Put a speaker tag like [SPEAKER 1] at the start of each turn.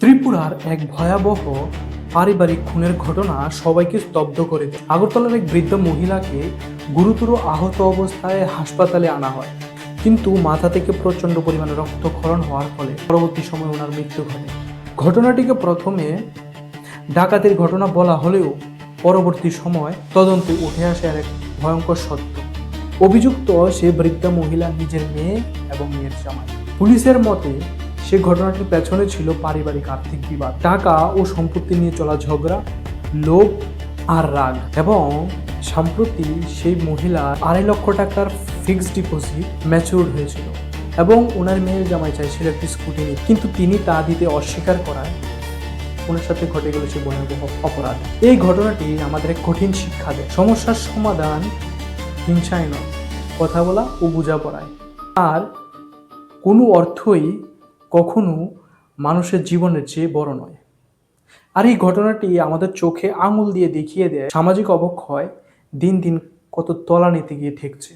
[SPEAKER 1] ত্রিপুরার এক ভয়াবহ পারিবারিক খুনের ঘটনা সবাইকে স্তব্ধ করে দেয়। আগরতলার এক বৃদ্ধ মহিলাকে গুরুতর আহত অবস্থায় হাসপাতালে আনা হয়, কিন্তু মাথা থেকে প্রচন্ড পরিমাণে রক্তক্ষরণ হওয়ার ফলে পরবর্তী সময়ে ওনার মৃত্যু ঘটে। ঘটনাটিকে প্রথমে ডাকাতির ঘটনা বলা হলেও পরবর্তী সময় তদন্তে উঠে আসে আর এক ভয়ঙ্কর সত্য। অভিযুক্ত সে বৃদ্ধা মহিলা নিজের মেয়ে এবং মেয়ের জামাই। পুলিশের মতে সে ঘটনাটির পেছনে ছিল পারিবারিক আর্থিক বিবাদ, টাকা ও সম্পত্তি নিয়ে চলা ঝগড়া, লোভ আর রাগ। এবং সম্প্রতি সেই মহিলার 2.5 লক্ষ টাকার ফিক্সড ডিপোজিট ম্যাচিউর হয়েছিল এবং ওনার মেয়ের জামাই চাইছিল একটি স্কুটি নিয়ে, কিন্তু তিনি তা দিতে অস্বীকার করায় ওনার সাথে ঘটে গেল সে ভয়াবহ অপরাধ। এই ঘটনাটি আমাদের এক কঠিন শিক্ষা দেয়। সমস্যার সমাধান হিংসায় নয়, কথা বলা ও বোঝাপড়ায়। আর কোনো অর্থই কখনো মানুষের জীবনের চেয়ে বড় নয়। আর এই ঘটনাটি আমাদের চোখে আঙুল দিয়ে দেখিয়ে দেয় সামাজিক অবক্ষয় দিন দিন কত তলানিতে গিয়ে ঠেকছে।